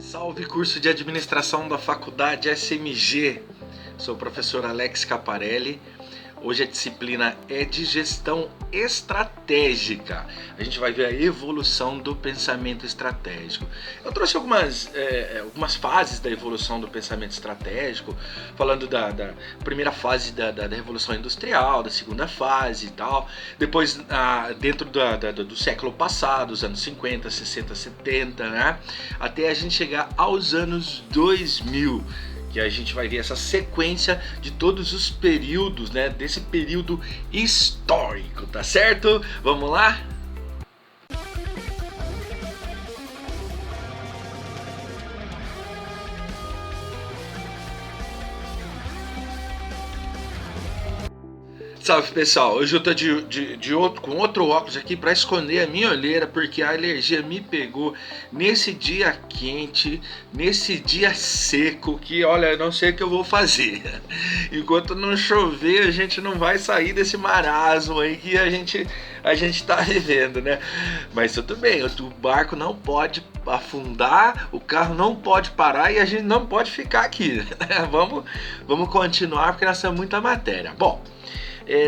Salve, curso de administração da faculdade SMG. Sou o professor Alex Caparelli. Hoje a disciplina é de gestão estratégica. A gente vai ver a evolução do pensamento estratégico. Eu trouxe algumas fases da evolução do pensamento estratégico, falando da primeira fase da Revolução Industrial, da segunda fase e tal. Depois, dentro do século passado, os anos 50, 60, 70, né? Até a gente chegar aos anos 2000. Que a gente vai ver essa sequência de todos os períodos, né, desse período histórico, tá certo? Vamos lá? Salve pessoal, hoje eu tô com outro óculos aqui para esconder a minha olheira, porque a alergia me pegou nesse dia quente, nesse dia seco, que olha, eu não sei o que eu vou fazer. Enquanto não chover, a gente não vai sair desse marasmo aí que a gente tá vivendo, né? Mas tudo bem, o barco não pode afundar, o carro não pode parar e a gente não pode ficar aqui, né? Vamos continuar porque nós temos muita matéria. Bom,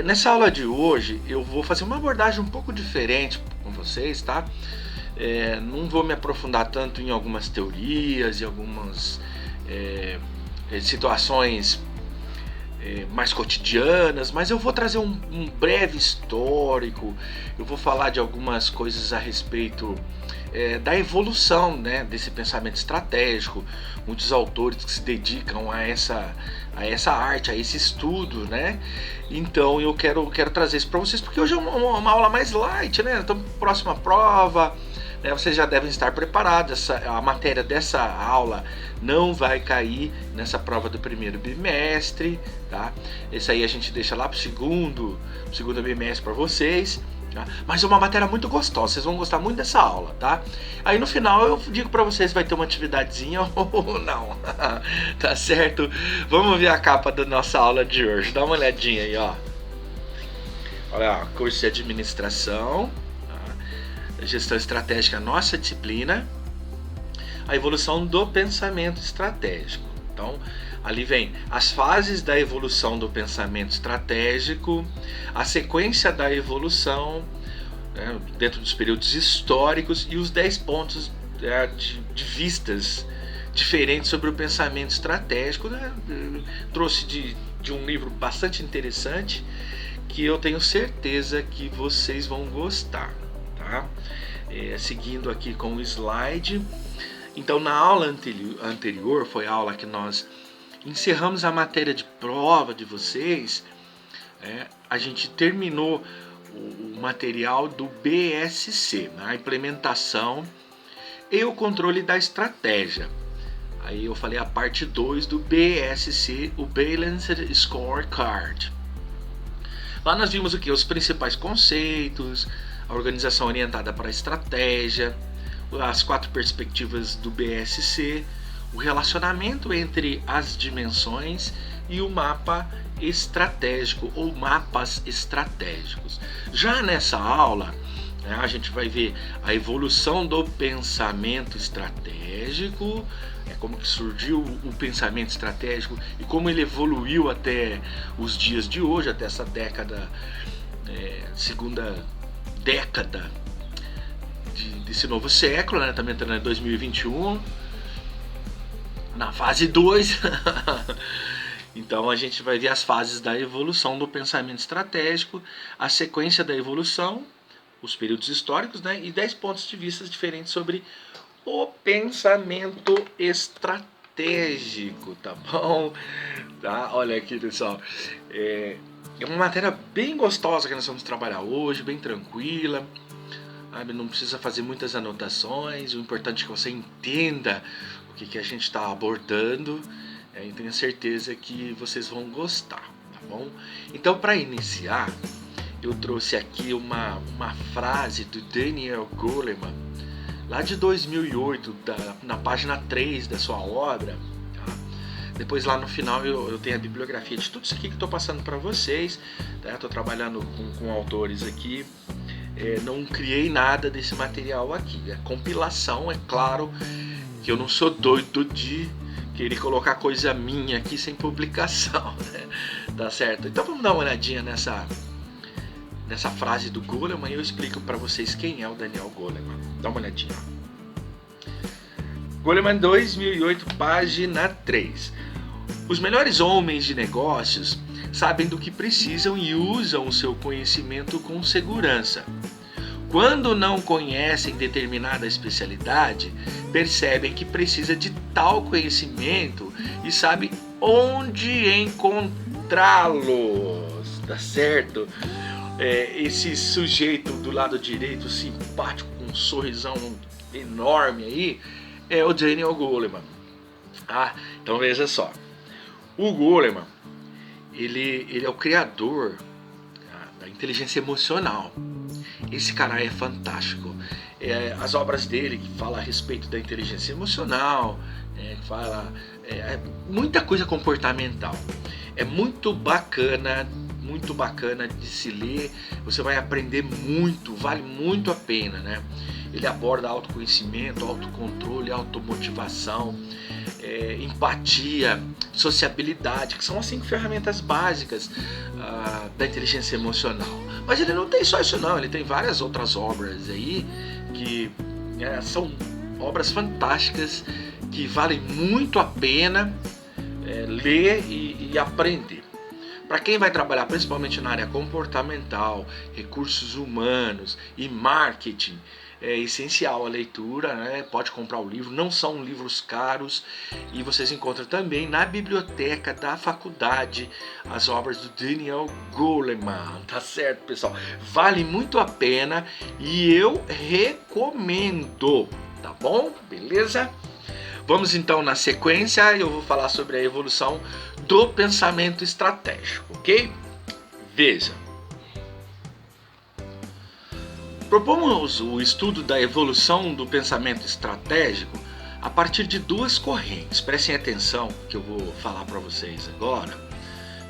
nessa aula de hoje eu vou fazer uma abordagem um pouco diferente com vocês, tá? Não vou me aprofundar tanto em algumas teorias e algumas situações mais cotidianas, mas eu vou trazer um breve histórico, eu vou falar de algumas coisas a respeito da evolução, né, desse pensamento estratégico. Muitos autores que se dedicam a essa arte, a esse estudo, né? Então eu quero trazer isso para vocês, porque hoje é uma aula mais light, né? Estamos próximo à prova, né? Vocês já devem estar preparados. A matéria dessa aula não vai cair nessa prova do primeiro bimestre, tá? Esse aí a gente deixa lá para o segundo bimestre para vocês. Mas é uma matéria muito gostosa, vocês vão gostar muito dessa aula, tá? Aí no final eu digo pra vocês se vai ter uma atividadezinha ou não, tá certo? Vamos ver a capa da nossa aula de hoje, dá uma olhadinha aí, ó. Olha, curso de administração, tá? Gestão estratégica, nossa disciplina, a evolução do pensamento estratégico. Então, ali vem as fases da evolução do pensamento estratégico, a sequência da evolução, né, dentro dos períodos históricos e os 10 pontos de vistas diferentes sobre o pensamento estratégico, né? Trouxe de um livro bastante interessante que eu tenho certeza que vocês vão gostar, tá? Seguindo aqui com o slide. Então, na aula anterior, foi a aula que nós encerramos a matéria de prova de vocês, a gente terminou o material do BSC, né, a implementação e o controle da estratégia. Aí eu falei a parte 2 do BSC, o Balanced Scorecard. Lá nós vimos o que? Os principais conceitos, a organização orientada para a estratégia, as 4 perspectivas do BSC, o relacionamento entre as dimensões e o mapa estratégico ou mapas estratégicos. Já nessa aula, né, a gente vai ver a evolução do pensamento estratégico, como que surgiu o pensamento estratégico e como ele evoluiu até os dias de hoje, até essa década, segunda década desse novo século, né? Também entrando em 2021, na fase 2. Então a gente vai ver as fases da evolução do pensamento estratégico, a sequência da evolução, os períodos históricos, né? E 10 pontos de vista diferentes sobre o pensamento estratégico, tá bom? Tá? Olha aqui, pessoal. É uma matéria bem gostosa que nós vamos trabalhar hoje, bem tranquila. Não precisa fazer muitas anotações, o importante é que você entenda o que a gente está abordando, e tenho certeza que vocês vão gostar, tá bom? Então, para iniciar, eu trouxe aqui uma frase do Daniel Goleman, lá de 2008, na página 3 da sua obra, tá? Depois lá no final eu tenho a bibliografia de tudo isso aqui que estou passando para vocês, tá? Estou trabalhando com autores aqui. Não criei nada desse material aqui. A compilação, é claro, que eu não sou doido de querer colocar coisa minha aqui sem publicação, né? Tá certo? Então vamos dar uma olhadinha nessa frase do Goleman e eu explico para vocês quem é o Daniel Goleman. Dá uma olhadinha. Goleman 2008, página 3. Os melhores homens de negócios sabem do que precisam e usam o seu conhecimento com segurança. Quando não conhecem determinada especialidade, percebem que precisa de tal conhecimento e sabem onde encontrá-los. Tá certo? Esse sujeito do lado direito, simpático, com um sorrisão enorme aí, é o Daniel Goleman. Então veja só. O Goleman, ele é o criador da inteligência emocional. Esse cara é fantástico. As obras dele que falam a respeito da inteligência emocional, que fala muita coisa comportamental. É muito bacana de se ler. Você vai aprender muito, vale muito a pena, né? Ele aborda autoconhecimento, autocontrole, automotivação, empatia, sociabilidade, que são as 5 ferramentas básicas da inteligência emocional. Mas ele não tem só isso não, ele tem várias outras obras aí que são obras fantásticas que valem muito a pena ler e aprender. Para quem vai trabalhar principalmente na área comportamental, recursos humanos e marketing, é essencial a leitura, né? Pode comprar o livro, não são livros caros e vocês encontram também na biblioteca da faculdade as obras do Daniel Goleman, tá certo, pessoal? Vale muito a pena e eu recomendo, tá bom? Beleza? Vamos então na sequência, eu vou falar sobre a evolução do pensamento estratégico, ok? Veja. Propomos o estudo da evolução do pensamento estratégico a partir de 2 correntes. Prestem atenção que eu vou falar para vocês agora,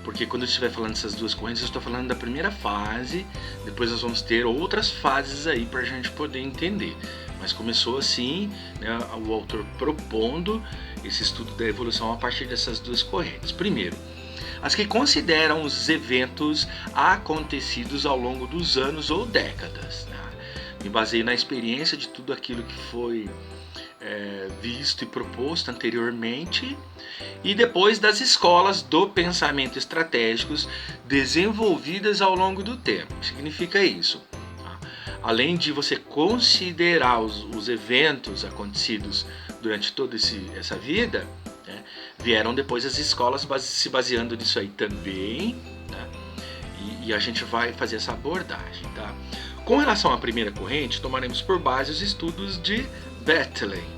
porque quando eu estiver falando dessas 2 correntes, eu estou falando da primeira fase, depois nós vamos ter outras fases aí para a gente poder entender. Mas começou assim, né, o autor propondo esse estudo da evolução a partir dessas 2 correntes. Primeiro, as que consideram os eventos acontecidos ao longo dos anos ou décadas. Né? Me baseio na experiência de tudo aquilo que foi visto e proposto anteriormente, e depois das escolas do pensamento estratégicos desenvolvidas ao longo do tempo. O que significa isso? Além de você considerar os eventos acontecidos durante toda essa vida, né, vieram depois as escolas se baseando nisso aí também, né, e a gente vai fazer essa abordagem. Tá? Com relação à primeira corrente, tomaremos por base os estudos de Bethlen,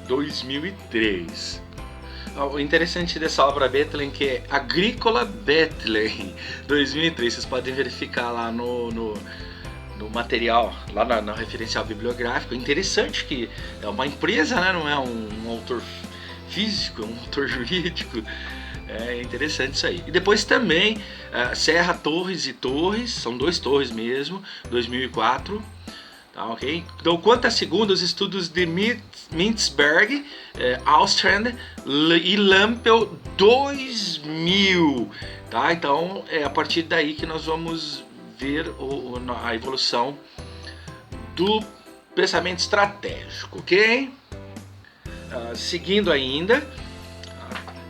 2003. O interessante dessa obra Bethlen que é Agrícola Bethlen, 2003. Vocês podem verificar lá no material, lá na referencial bibliográfico. Interessante que é uma empresa, né? Não é um autor físico, é um autor jurídico. É interessante isso aí. E depois também Serra, Torres e Torres, são 2 torres mesmo, 2004. Tá, ok? Então, quanto à segunda, os estudos de Mintzberg, Austrand e Lampel, 2000. Tá? Então, é a partir daí que nós vamos ver a evolução do pensamento estratégico, ok? Seguindo ainda,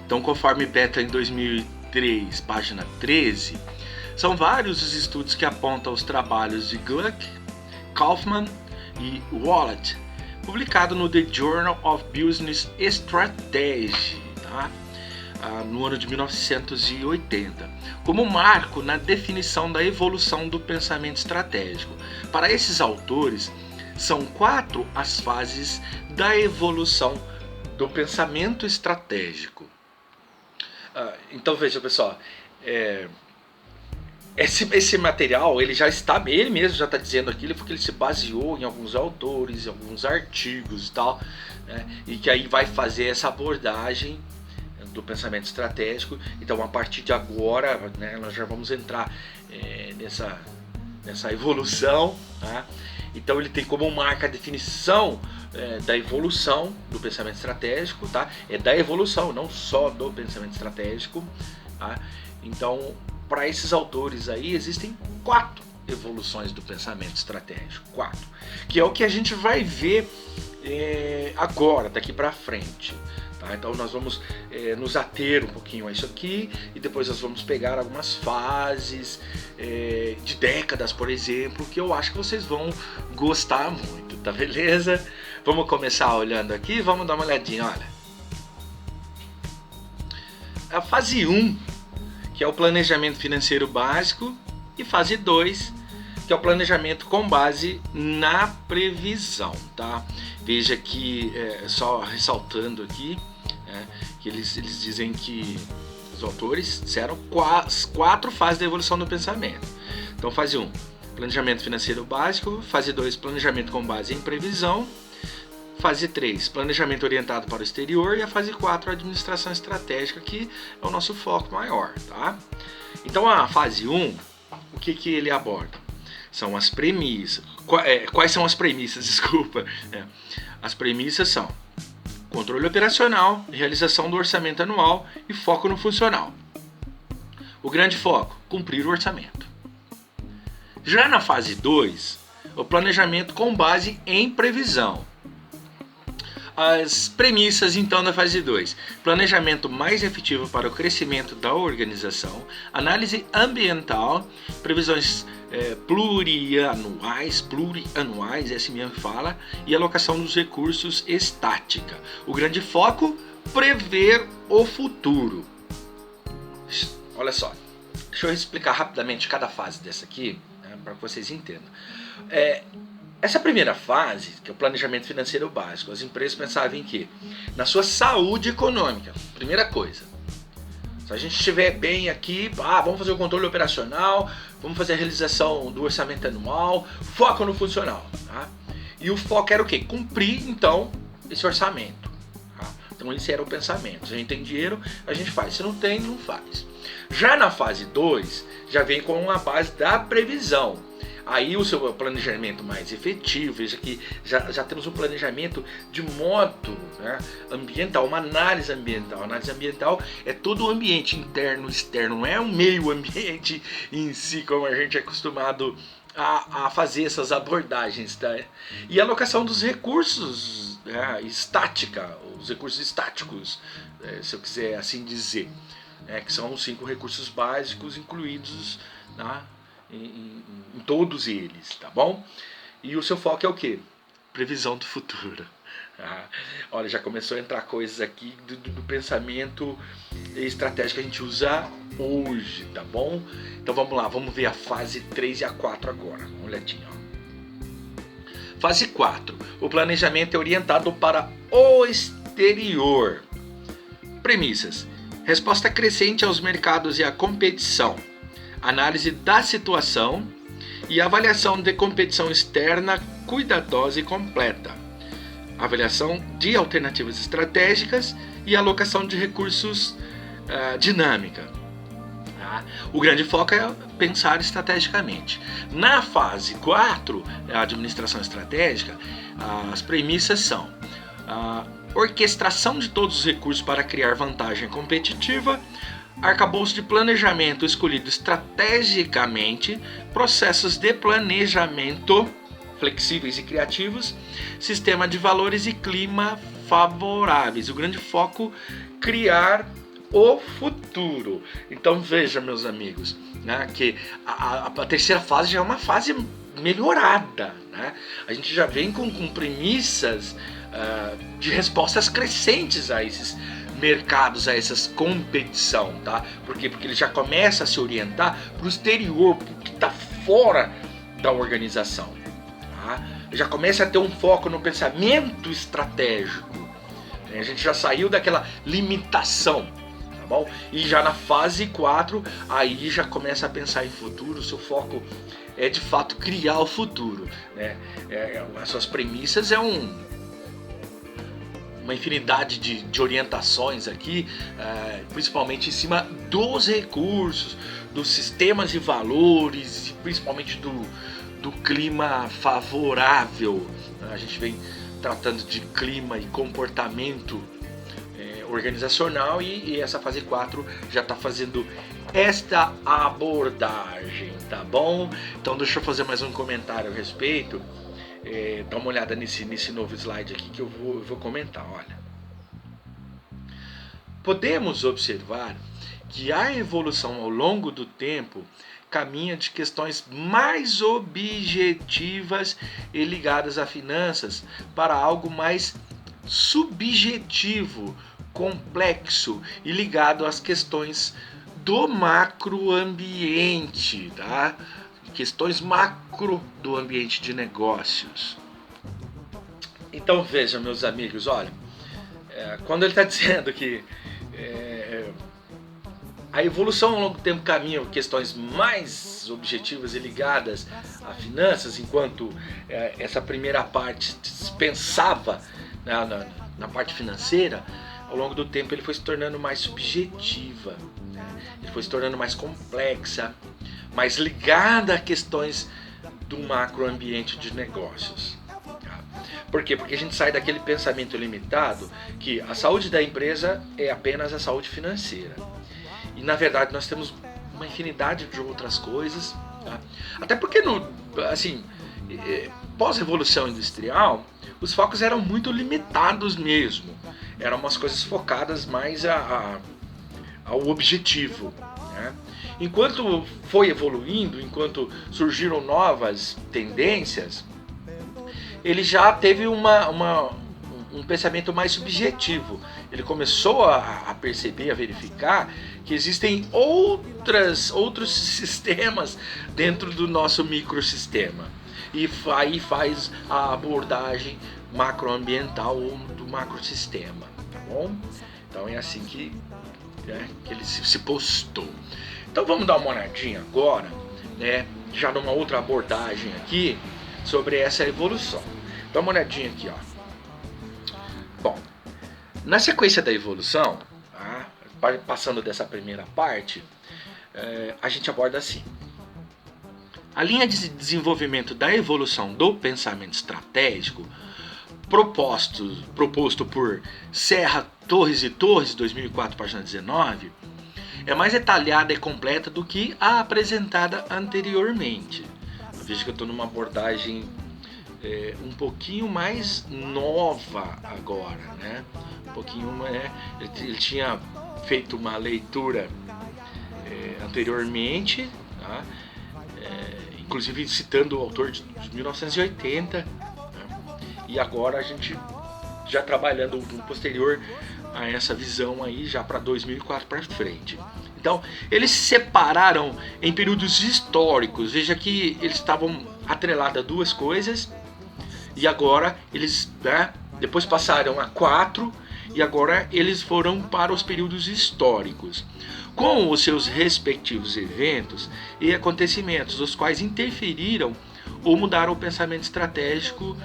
então conforme Bethlen em 2003, página 13, são vários os estudos que apontam os trabalhos de Gluck, Kaufman e Wallet, publicado no The Journal of Business Strategy, tá? No ano de 1980, como marco na definição da evolução do pensamento estratégico. Para esses autores, são 4 as fases da evolução do pensamento estratégico. Então veja, pessoal, esse material, ele mesmo já está dizendo aquilo, porque ele se baseou em alguns autores, em alguns artigos e tal, né, e que aí vai fazer essa abordagem do pensamento estratégico. Então, a partir de agora, né, nós já vamos entrar nessa evolução, tá? Então ele tem como marca a definição da evolução do pensamento estratégico, tá? É da evolução, não só do pensamento estratégico, tá? Então, para esses autores aí, existem 4 evoluções do pensamento estratégico, 4, que é o que a gente vai ver agora, daqui para frente. Tá? Então nós vamos nos ater um pouquinho a isso aqui e depois nós vamos pegar algumas fases de décadas, por exemplo, que eu acho que vocês vão gostar muito, tá beleza? Vamos começar olhando aqui, vamos dar uma olhadinha, olha. A fase 1, que é o planejamento financeiro básico, e fase 2, que é o planejamento com base na previsão, tá? Veja que, só ressaltando aqui, que eles dizem que os autores disseram 4 fases da evolução do pensamento. Então, fase 1, planejamento financeiro básico, fase 2, planejamento com base em previsão, fase 3, planejamento orientado para o exterior, e a fase 4, administração estratégica, que é o nosso foco maior, tá? Então, a fase 1, o que ele aborda? São as premissas. Quais são as premissas? Desculpa. As premissas são controle operacional, realização do orçamento anual e foco no funcional. O grande foco, cumprir o orçamento. Já na fase 2, o planejamento com base em previsão. As premissas, então, da fase 2. Planejamento mais efetivo para o crescimento da organização, análise ambiental, previsões plurianuais, assim mesmo fala, e alocação dos recursos estática. O grande foco, prever o futuro. Olha só, deixa eu explicar rapidamente cada fase dessa aqui, para que vocês entendam. Essa primeira fase, que é o planejamento financeiro básico, as empresas pensavam em quê? Na sua saúde econômica, primeira coisa. Se a gente estiver bem aqui, vamos fazer o controle operacional, vamos fazer a realização do orçamento anual, foco no funcional. Tá? E o foco era o quê? Cumprir, então, esse orçamento. Tá? Então esse era o pensamento. Se a gente tem dinheiro, a gente faz. Se não tem, não faz. Já na fase 2, já vem com a base da previsão. Aí o seu planejamento mais efetivo, veja que já temos um planejamento de modo ambiental, uma análise ambiental. A análise ambiental é todo o ambiente interno e externo, não é o meio ambiente em si, como a gente é acostumado a fazer essas abordagens. Tá? E a alocação dos recursos estática, os recursos estáticos, se eu quiser assim dizer, que são os 5 recursos básicos incluídos em todos eles, tá bom? E o seu foco é o quê? Previsão do futuro. Olha, já começou a entrar coisas aqui do pensamento estratégico que a gente usa hoje, tá bom? Então vamos lá, vamos ver a fase 3 e a 4 agora. Uma olhadinha. Fase 4. O planejamento é orientado para o exterior. Premissas. Resposta crescente aos mercados e à competição. Análise da situação e avaliação de competição externa cuidadosa e completa. Avaliação de alternativas estratégicas e alocação de recursos dinâmica. Tá? O grande foco é pensar estrategicamente. Na fase 4, a administração estratégica, as premissas são orquestração de todos os recursos para criar vantagem competitiva, arcabouço de planejamento escolhido estrategicamente, processos de planejamento flexíveis e criativos, sistema de valores e clima favoráveis. O grande foco, criar o futuro. Então veja, meus amigos, que a terceira fase já é uma fase melhorada. A gente já vem com premissas de respostas crescentes a esses mercados, a essas competição, tá? Por quê? Porque ele já começa a se orientar para o exterior, para o que está fora da organização. Tá? Já começa a ter um foco no pensamento estratégico. A gente já saiu daquela limitação, tá bom? E já na fase 4, aí já começa a pensar em futuro, o seu foco é de fato criar o futuro. Né? As suas premissas uma infinidade de orientações aqui, principalmente em cima dos recursos, dos sistemas de valores, principalmente do clima favorável. A gente vem tratando de clima e comportamento organizacional e essa fase 4 já está fazendo esta abordagem, tá bom? Então deixa eu fazer mais um comentário a respeito. Dá uma olhada nesse novo slide aqui que eu vou comentar. Olha, podemos observar que a evolução ao longo do tempo caminha de questões mais objetivas e ligadas a finanças para algo mais subjetivo, complexo e ligado às questões do macroambiente, tá? Questões macro do ambiente de negócios. Então veja, meus amigos, olha, quando ele está dizendo que a evolução ao longo do tempo caminha questões mais objetivas e ligadas a finanças, enquanto essa primeira parte dispensava na parte financeira, ao longo do tempo ele foi se tornando mais subjetiva, né? Ele foi se tornando mais complexa, mais ligada a questões do macroambiente de negócios. Por quê? Porque a gente sai daquele pensamento limitado que a saúde da empresa é apenas a saúde financeira. E na verdade nós temos uma infinidade de outras coisas, tá? Até porque pós-revolução industrial, os focos eram muito limitados mesmo. Eram umas coisas focadas mais ao objetivo, né? Enquanto foi evoluindo, enquanto surgiram novas tendências, ele já teve um pensamento mais subjetivo. Ele começou a perceber, a verificar que existem outros sistemas dentro do nosso microsistema. E aí faz a abordagem macroambiental ou do macrosistema, tá bom? Então é assim que ele se postou. Então vamos dar uma olhadinha agora, né, já numa outra abordagem aqui, sobre essa evolução. Dá uma olhadinha aqui, ó. Bom, na sequência da evolução, tá, passando dessa primeira parte, a gente aborda assim. A linha de desenvolvimento da evolução do pensamento estratégico, proposto por Serra, Torres e Torres, 2004, página 19, é mais detalhada e completa do que a apresentada anteriormente. Veja que eu estou numa abordagem um pouquinho mais nova agora, né? Um pouquinho ele tinha feito uma leitura anteriormente, tá? Inclusive citando o autor de 1980, né? E agora a gente já trabalhando posterior a essa visão aí já para 2004 para frente. Então, eles se separaram em períodos históricos. Veja que eles estavam atrelados a duas coisas e agora eles depois passaram a 4 e agora eles foram para os períodos históricos, com os seus respectivos eventos e acontecimentos, os quais interferiram ou mudaram o pensamento estratégico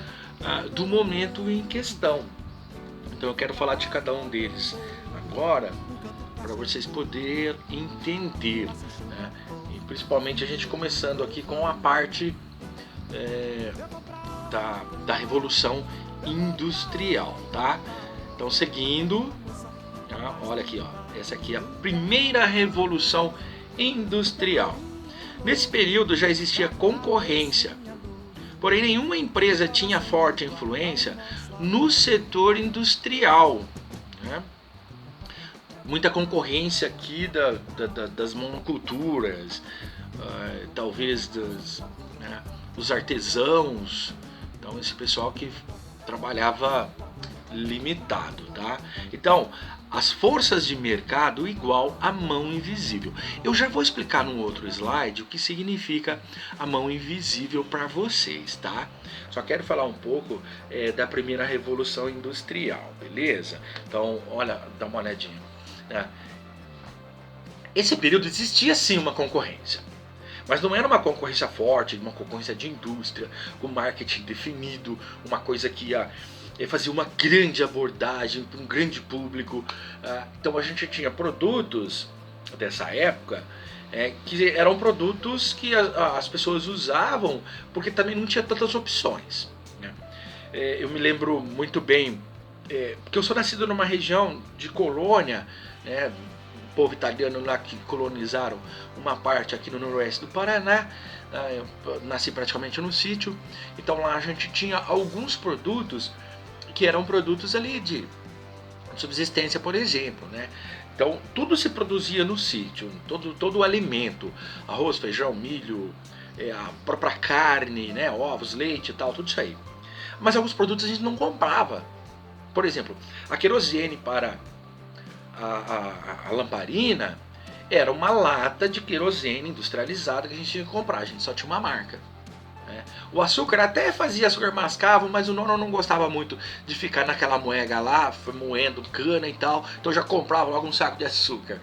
do momento em questão. Então eu quero falar de cada um deles agora, para vocês poderem entender, né? E principalmente a gente começando aqui com a parte da Revolução Industrial, tá? Então seguindo, olha aqui, ó, essa aqui é a primeira Revolução Industrial. Nesse período já existia concorrência, porém nenhuma empresa tinha forte influência no setor industrial, né? Muita concorrência aqui das monoculturas, talvez dos artesãos, então esse pessoal que trabalhava limitado, tá? Então, as forças de mercado igual a mão invisível. Eu já vou explicar num outro slide o que significa a mão invisível para vocês, tá? Só quero falar um pouco da primeira Revolução Industrial, beleza? Então, olha, dá uma olhadinha. Esse período existia sim uma concorrência, mas não era uma concorrência forte, uma concorrência de indústria, com marketing definido, uma coisa que ia fazer uma grande abordagem para um grande público. Então a gente tinha produtos dessa época que eram produtos que as pessoas usavam porque também não tinha tantas opções, né? Eu me lembro muito bem, porque eu sou nascido numa região de colônia, né, o povo italiano lá que colonizaram uma parte aqui no noroeste do Paraná. Eu nasci praticamente no sítio, então lá a gente tinha alguns produtos que eram produtos ali de subsistência, por exemplo, né? Então tudo se produzia no sítio, todo o alimento, arroz, feijão, milho, a própria carne, né, ovos, leite e tal, tudo isso aí. Mas alguns produtos a gente não comprava. Por exemplo, a querosene para a lamparina era uma lata de querosene industrializada que a gente tinha que comprar, a gente só tinha uma marca. O açúcar até fazia açúcar mascavo, mas o nono não gostava muito de ficar naquela moega lá, moendo cana e tal, então já comprava logo um saco de açúcar.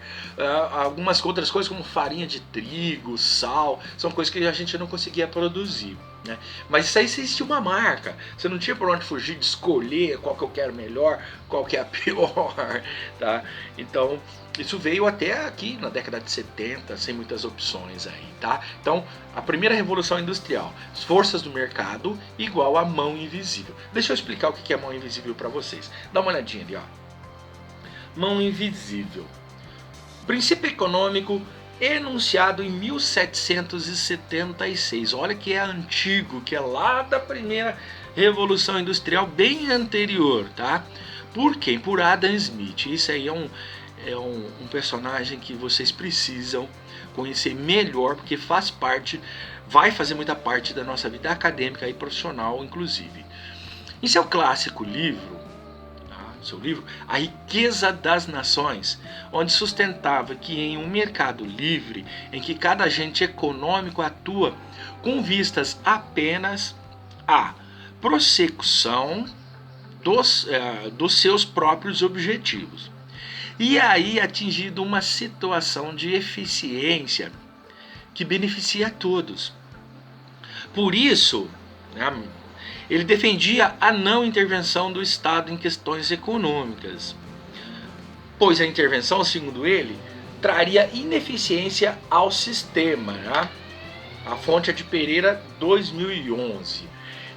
Algumas outras coisas como farinha de trigo, sal, são coisas que a gente não conseguia produzir, né? Mas isso aí existia uma marca, você não tinha por onde fugir de escolher qual que eu quero melhor, qual que é a pior, tá? Então isso veio até aqui na década de 70, sem muitas opções aí, tá? Então, a primeira revolução industrial, as forças do mercado igual a mão invisível. Deixa eu explicar o que é mão invisível para vocês. Dá uma olhadinha ali, ó. Mão invisível. Princípio econômico enunciado em 1776. Olha que é antigo, que é lá da primeira revolução industrial, bem anterior, tá? Por quem? Por Adam Smith. Isso aí é um personagem que vocês precisam conhecer melhor, porque faz parte, vai fazer muita parte da nossa vida acadêmica e profissional, inclusive. Em seu clássico livro, seu livro, A Riqueza das Nações, onde sustentava que em um mercado livre, em que cada agente econômico atua com vistas apenas à prossecução dos seus próprios objetivos, e aí atingido uma situação de eficiência que beneficia a todos. Por isso, né, ele defendia a não intervenção do Estado em questões econômicas, pois a intervenção, segundo ele, traria ineficiência ao sistema, né? A fonte é de Pereira, 2011.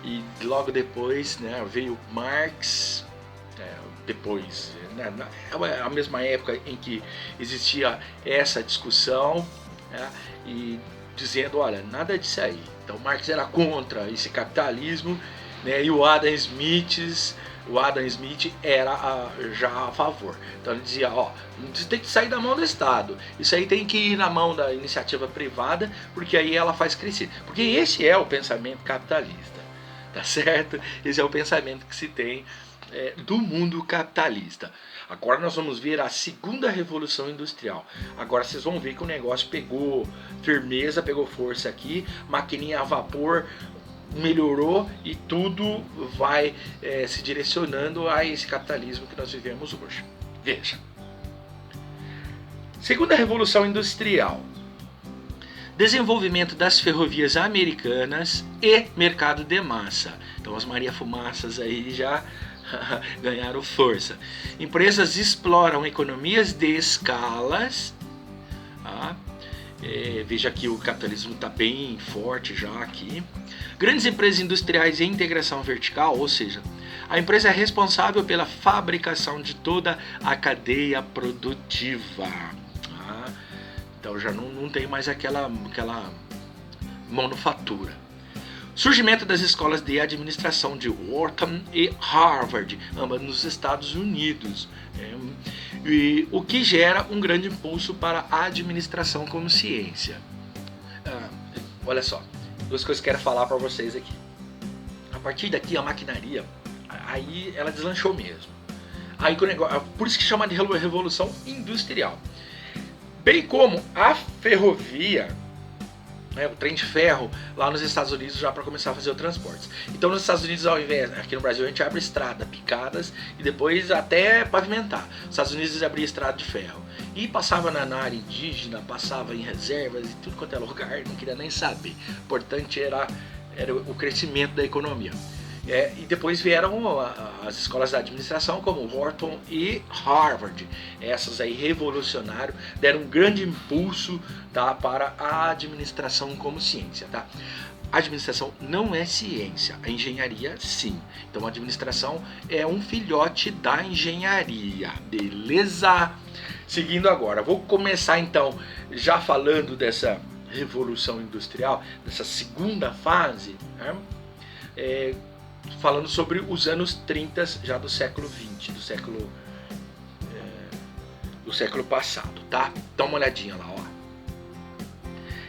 E logo depois, né, veio Marx, depois, né, a mesma época em que existia essa discussão, né, e dizendo, olha, nada disso aí. Então Marx era contra esse capitalismo, né, e o Adam Smith era já a favor. Então ele dizia, ó, isso tem que sair da mão do Estado, isso aí tem que ir na mão da iniciativa privada, porque aí ela faz crescer. Porque esse é o pensamento capitalista, tá certo? Esse é o pensamento que se tem do mundo capitalista. Agora nós vamos ver a segunda revolução industrial. Agora vocês vão ver que o negócio pegou firmeza, pegou força aqui, maquininha a vapor melhorou e tudo vai se direcionando a esse capitalismo que nós vivemos hoje. Veja. Segunda revolução industrial. Desenvolvimento das ferrovias americanas e mercado de massa. Então as Maria Fumaças aí já ganharam força. Empresas exploram economias de escalas. Veja que o capitalismo está bem forte já aqui. Grandes empresas industriais e integração vertical, ou seja, a empresa é responsável pela fabricação de toda a cadeia produtiva. Então já não tem mais aquela manufatura. Surgimento das escolas de administração de Wharton e Harvard, ambas nos Estados Unidos, e o que gera um grande impulso para a administração como ciência. Olha só, duas coisas que eu quero falar para vocês aqui. A partir daqui a maquinaria, aí ela deslanchou mesmo. Aí que o negócio, por isso que chama de revolução industrial. Bem como a ferrovia, o trem de ferro lá nos Estados Unidos já para começar a fazer o transporte. Então nos Estados Unidos, ao invés, aqui no Brasil a gente abre estrada, picadas e depois até pavimentar. Nos Estados Unidos abria estrada de ferro e passava na área indígena, passava em reservas e tudo quanto é lugar, não queria nem saber. O importante era o crescimento da economia. E depois vieram as escolas da administração como Wharton e Harvard. Essas aí revolucionaram, deram um grande impulso, tá, para a administração como ciência. Tá? A administração não é ciência, a engenharia sim. Então a administração é um filhote da engenharia, beleza? Seguindo agora, vou começar então já falando dessa revolução industrial, dessa segunda fase, né? Falando sobre os anos 30 já do século 20, do século passado, tá? Dá uma olhadinha lá, ó.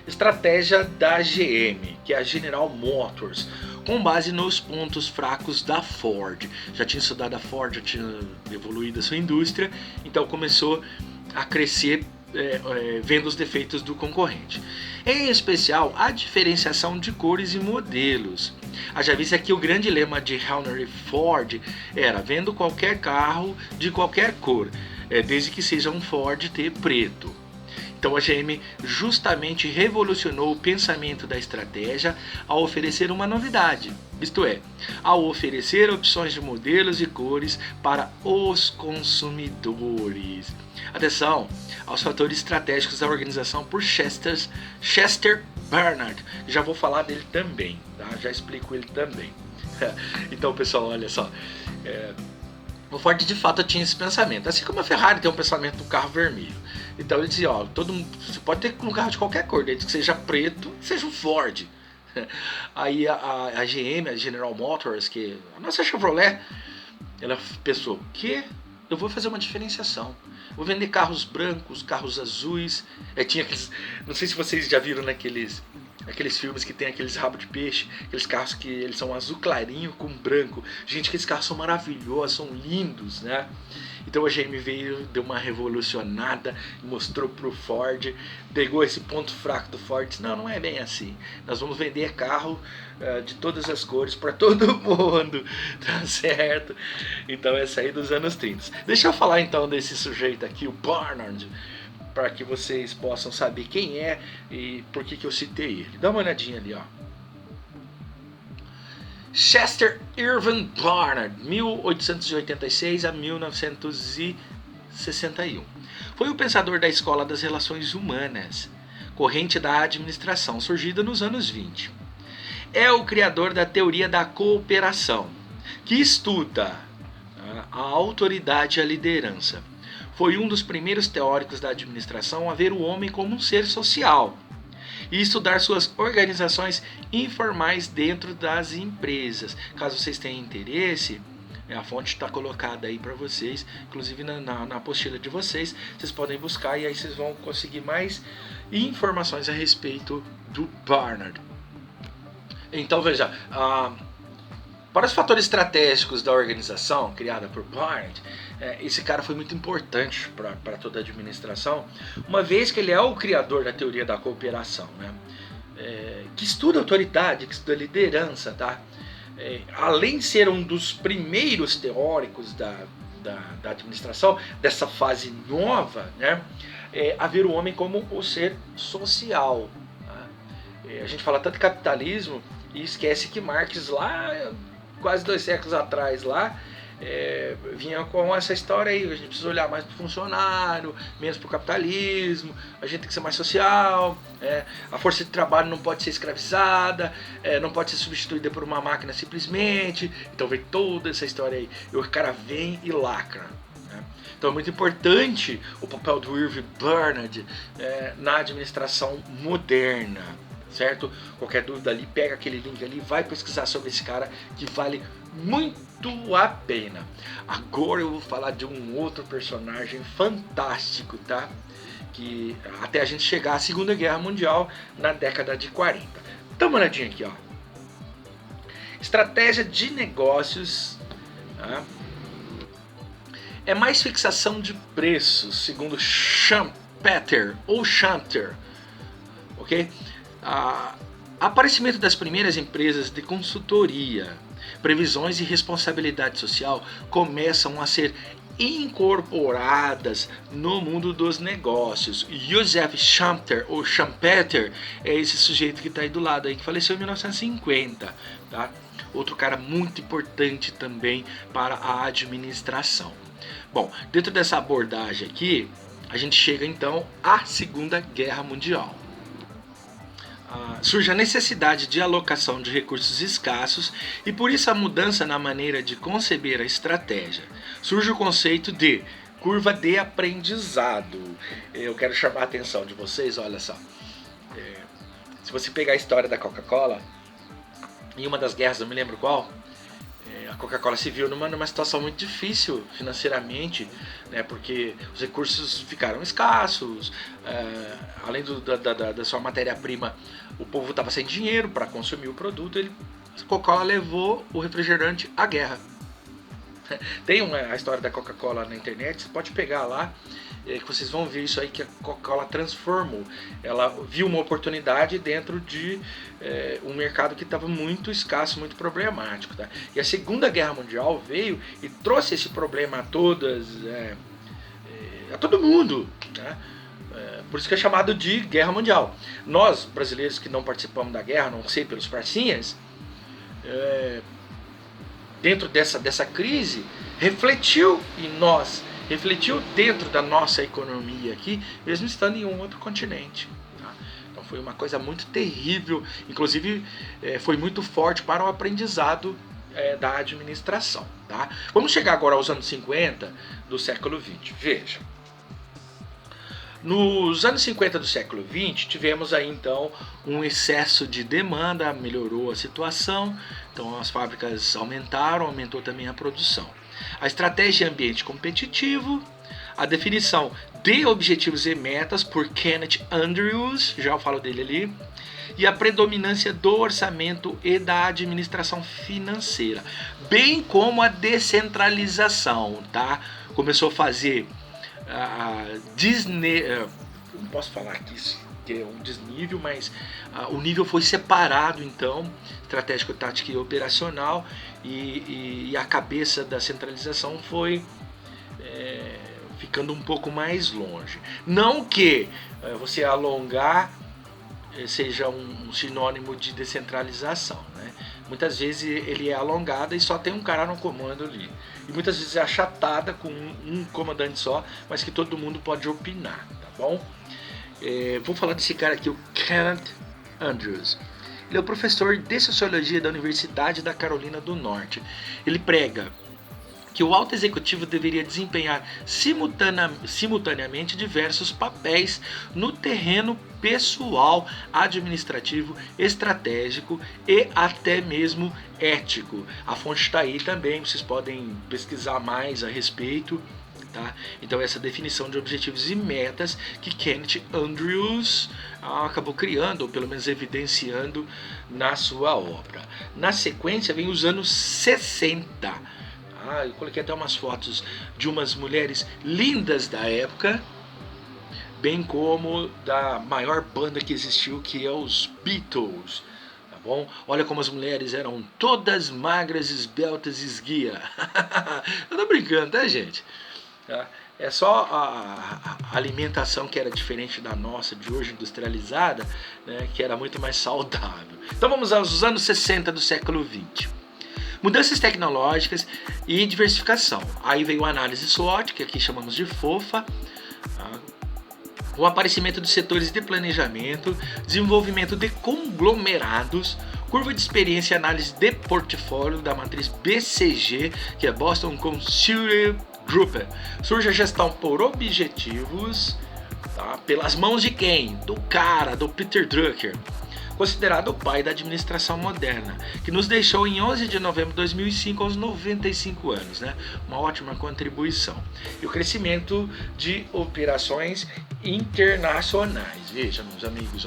Estratégia da GM, que é a General Motors, com base nos pontos fracos da Ford. Já tinha estudado a Ford, já tinha evoluído a sua indústria, então começou a crescer vendo os defeitos do concorrente. Em especial, a diferenciação de cores e modelos. Haja vista que o grande lema de Henry Ford era: vendo qualquer carro de qualquer cor, desde que seja um Ford T preto. Então a GM justamente revolucionou o pensamento da estratégia ao oferecer uma novidade, isto é, ao oferecer opções de modelos e cores para os consumidores. Atenção aos fatores estratégicos da organização por Chester Barnard, já vou falar dele também, tá? Já explico ele também. Então pessoal, olha só, o Ford de fato tinha esse pensamento, assim como a Ferrari tem um pensamento do carro vermelho. Então ele dizia, ó, você pode ter um carro de qualquer cor, desde que seja preto, seja um Ford. Aí a GM, a General Motors, que a nossa Chevrolet, ela pensou, que eu vou fazer uma diferenciação. Vou vender carros brancos, carros azuis. Tinha aqueles, não sei se vocês já viram naqueles filmes que tem aqueles rabos de peixe, aqueles carros que eles são azul clarinho com branco. Gente, aqueles carros são maravilhosos, são lindos, né? Então a GM veio, deu uma revolucionada, mostrou pro Ford, pegou esse ponto fraco do Ford e disse, não é bem assim. Nós vamos vender carro de todas as cores para todo mundo, tá certo? Então essa aí dos anos 30. Deixa eu falar então desse sujeito aqui, o Barnard, para que vocês possam saber quem é e por que eu citei ele. Dá uma olhadinha ali, ó. Chester Irving Barnard, 1886 a 1961. Foi o pensador da Escola das Relações Humanas, corrente da administração, surgida nos anos 20. É o criador da teoria da cooperação, que estuda a autoridade e a liderança. Foi um dos primeiros teóricos da administração a ver o homem como um ser social e estudar suas organizações informais dentro das empresas. Caso vocês tenham interesse, a fonte está colocada aí para vocês, inclusive na apostila de vocês, vocês podem buscar e aí vocês vão conseguir mais informações a respeito do Barnard. Então veja, para os fatores estratégicos da organização criada por Barnard, esse cara foi muito importante para toda a administração, uma vez que ele é o criador da teoria da cooperação, né? Que estuda autoridade, que estuda liderança, tá? Além de ser um dos primeiros teóricos da administração, dessa fase nova, né? A ver o homem como o ser social. Tá? A gente fala tanto de capitalismo e esquece que Marx lá, quase 2 séculos atrás, lá, vinha com essa história aí, a gente precisa olhar mais para o funcionário, menos para o capitalismo, a gente tem que ser mais social, a força de trabalho não pode ser escravizada, não pode ser substituída por uma máquina simplesmente. Então vem toda essa história aí, e o cara vem e lacra, né? Então é muito importante o papel do Irving Barnard na administração moderna, certo? Qualquer dúvida ali, pega aquele link ali, vai pesquisar sobre esse cara que vale muito a pena. Agora eu vou falar de um outro personagem fantástico, tá? Que até a gente chegar à Segunda Guerra Mundial na década de 40. Dá uma olhadinha aqui, ó. Estratégia de negócios, tá? É mais fixação de preços, segundo Schumpeter ou Schumpeter, ok? Aparecimento das primeiras empresas de consultoria, previsões e responsabilidade social começam a ser incorporadas no mundo dos negócios. Joseph Schumpeter, ou Schumpeter, é esse sujeito que está aí do lado aí, que faleceu em 1950, tá? Outro cara muito importante também para a administração. Bom, dentro dessa abordagem aqui, a gente chega então à Segunda Guerra Mundial. Surge a necessidade de alocação de recursos escassos e por isso a mudança na maneira de conceber a estratégia. Surge o conceito de curva de aprendizado. Eu quero chamar a atenção de vocês, olha só. Se você pegar a história da Coca-Cola, em uma das guerras, não me lembro qual, a Coca-Cola se viu numa situação muito difícil financeiramente, né, porque os recursos ficaram escassos, além da sua matéria-prima, o povo estava sem dinheiro para consumir o produto, a Coca-Cola levou o refrigerante à guerra. Tem a história da Coca-Cola na internet, você pode pegar lá, que vocês vão ver isso aí que a Coca-Cola transformou. Ela viu uma oportunidade dentro de um mercado que estava muito escasso, muito problemático. Tá? E a Segunda Guerra Mundial veio e trouxe esse problema a todo mundo. Tá? Por isso que é chamado de Guerra Mundial. Nós, brasileiros que não participamos da guerra, não sei pelos parcinhas, dentro dessa crise, refletiu em nós, refletiu dentro da nossa economia aqui, mesmo estando em um outro continente. Tá? Então foi uma coisa muito terrível, inclusive foi muito forte para o aprendizado da administração. Tá? Vamos chegar agora aos anos 50 do século XX. Veja. Nos anos 50 do século XX, tivemos aí então um excesso de demanda, melhorou a situação, então as fábricas aumentou também a produção. A estratégia de ambiente competitivo, a definição de objetivos e metas por Kenneth Andrews, já eu falo dele ali, e a predominância do orçamento e da administração financeira, bem como a descentralização, tá? Começou a fazer a Disney, não posso falar aqui que é um desnível, mas o nível foi separado então, estratégico, tático e operacional, e a cabeça da centralização foi ficando um pouco mais longe. Não que você alongar seja um sinônimo de descentralização, né? Muitas vezes ele é alongado e só tem um cara no comando ali. E muitas vezes é achatada com um comandante só, mas que todo mundo pode opinar, tá bom? Vou falar desse cara aqui, o Kenneth Andrews. Ele é o professor de Sociologia da Universidade da Carolina do Norte. Ele prega que o alto executivo deveria desempenhar simultaneamente diversos papéis no terreno pessoal, administrativo, estratégico e até mesmo ético. A fonte está aí também, vocês podem pesquisar mais a respeito. Tá? Então essa definição de objetivos e metas que Kenneth Andrews acabou criando, ou pelo menos evidenciando na sua obra. Na sequência vem os anos 60. Eu coloquei até umas fotos de umas mulheres lindas da época, bem como da maior banda que existiu, que é os Beatles. Tá bom? Olha como as mulheres eram todas magras, esbeltas e esguia. Eu tô brincando, tá, gente? É só a alimentação que era diferente da nossa de hoje, industrializada, né, que era muito mais saudável. Então vamos aos anos 60 do século 20. Mudanças tecnológicas e diversificação. Aí veio a análise SWOT, que aqui chamamos de FOFA, o aparecimento dos setores de planejamento, desenvolvimento de conglomerados, curva de experiência e análise de portfólio da matriz BCG, que é Boston Consulting Group. Surge a gestão por objetivos, tá? Pelas mãos de quem? Do Peter Drucker, considerado o pai da administração moderna, que nos deixou em 11 de novembro de 2005 aos 95 anos, né? Uma ótima contribuição. E o crescimento de operações internacionais. Veja, meus amigos,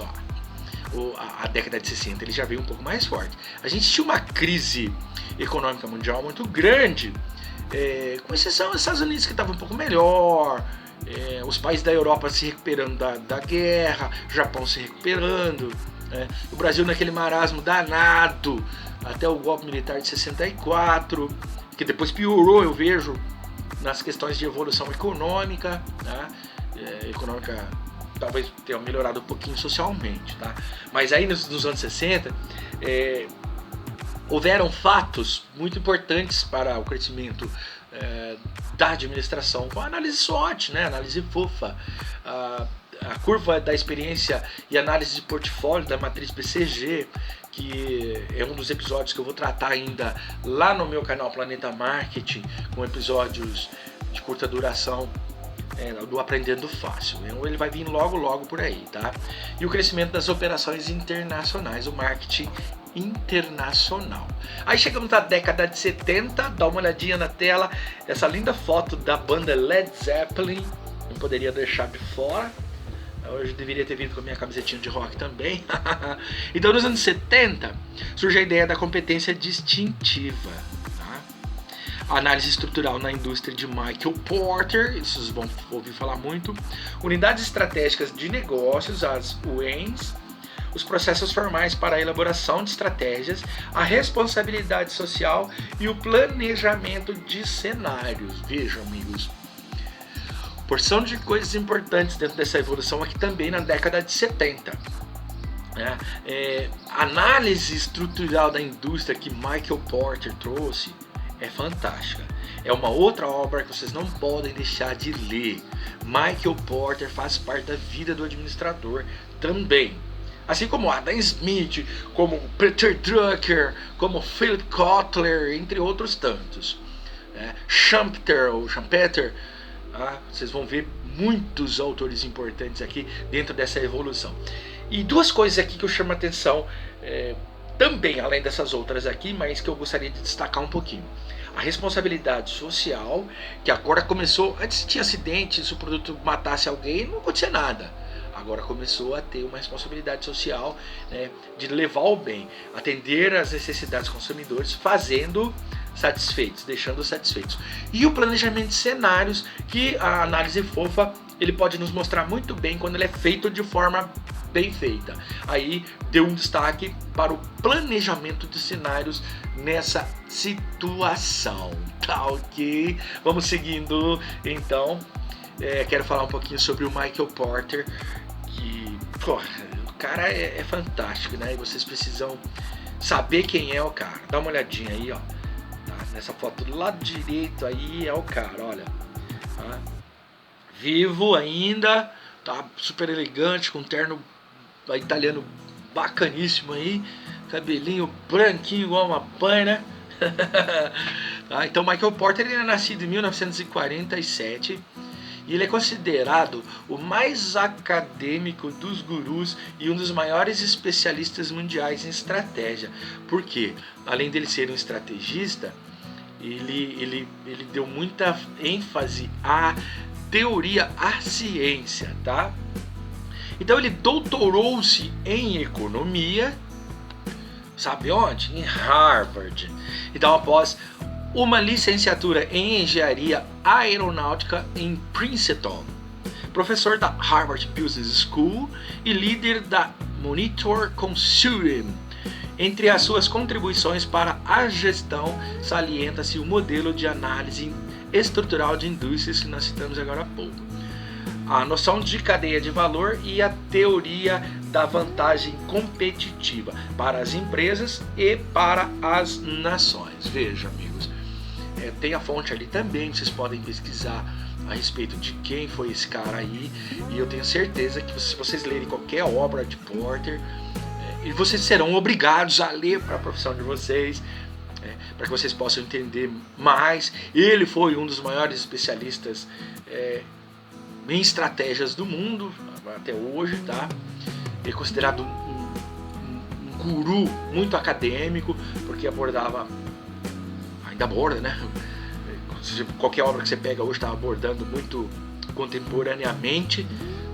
a década de 60 ele já veio um pouco mais forte. A gente tinha uma crise econômica mundial muito grande, com exceção dos Estados Unidos, que estava um pouco melhor, os países da Europa se recuperando da guerra, o Japão se recuperando, o Brasil naquele marasmo danado até o golpe militar de 64, que depois piorou, eu vejo, nas questões de evolução econômica, tá? Econômica talvez tenha melhorado um pouquinho socialmente, tá? Mas aí nos anos 60 houveram fatos muito importantes para o crescimento da administração, com a análise SWOT, né? Análise FOFA, a curva da experiência e análise de portfólio da matriz BCG, que é um dos episódios que eu vou tratar ainda lá no meu canal Planeta Marketing, com episódios de curta duração do Aprendendo Fácil. Ele vai vir logo por aí, tá? E o crescimento das operações internacionais, o marketing internacional. Aí chegamos na década de 70, dá uma olhadinha na tela, essa linda foto da banda Led Zeppelin, não poderia deixar de fora. Hoje deveria ter vindo com a minha camisetinha de rock também. Então nos anos 70 surge a ideia da competência distintiva, tá? A análise estrutural na indústria de Michael Porter, isso vocês vão ouvir falar muito. Unidades estratégicas de negócios, as UENs, os processos formais para a elaboração de estratégias, a responsabilidade social e o planejamento de cenários. Vejam, amigos, porção de coisas importantes dentro dessa evolução aqui também na década de 70. Análise estrutural da indústria que Michael Porter trouxe é fantástica. É uma outra obra que vocês não podem deixar de ler. Michael Porter faz parte da vida do administrador também. Assim como Adam Smith, como Peter Drucker, como Philip Kotler, entre outros tantos. Schumpeter, vocês vão ver muitos autores importantes aqui dentro dessa evolução. E duas coisas aqui que eu chamo a atenção, também além dessas outras aqui, mas que eu gostaria de destacar um pouquinho. A responsabilidade social, que agora começou, antes tinha acidente, se o produto matasse alguém, não acontecia nada. Agora começou a ter uma responsabilidade social, né, de levar o bem, atender às necessidades dos consumidores, fazendo satisfeitos, deixando satisfeitos. E o planejamento de cenários, que a análise FOFA ele pode nos mostrar muito bem quando ele é feito de forma bem feita. Aí deu um destaque para o planejamento de cenários nessa situação, tá ok? Vamos seguindo, então. Quero falar um pouquinho sobre o Michael Porter, que o cara é fantástico, né? E vocês precisam saber quem é o cara. Dá uma olhadinha aí, ó. Tá? Nessa foto do lado direito aí é o cara, olha. Tá? Vivo ainda, tá? Super elegante, com um terno italiano bacaníssimo aí, cabelinho branquinho igual uma paina. Tá? Então Michael Porter ele é nascido em 1947. E ele é considerado o mais acadêmico dos gurus e um dos maiores especialistas mundiais em estratégia. Por quê? Além dele ser um estrategista, ele deu muita ênfase à teoria, à ciência, tá? Então ele doutorou-se em economia, sabe onde? Em Harvard. Então após uma licenciatura em engenharia aeronáutica em Princeton, professor da Harvard Business School e líder da Monitor Consulting. Entre as suas contribuições para a gestão, salienta-se o modelo de análise estrutural de indústrias que nós citamos agora há pouco, a noção de cadeia de valor e a teoria da vantagem competitiva para as empresas e para as nações. Veja, amigos, tem a fonte ali também, vocês podem pesquisar a respeito de quem foi esse cara aí, e eu tenho certeza que se vocês lerem qualquer obra de Porter, vocês serão obrigados a ler para a profissão de vocês, para que vocês possam entender mais. Ele foi um dos maiores especialistas em estratégias do mundo até hoje, tá? Ele é considerado um guru muito acadêmico, porque abordava, ainda aborda, né? Qualquer obra que você pega hoje está abordando muito contemporaneamente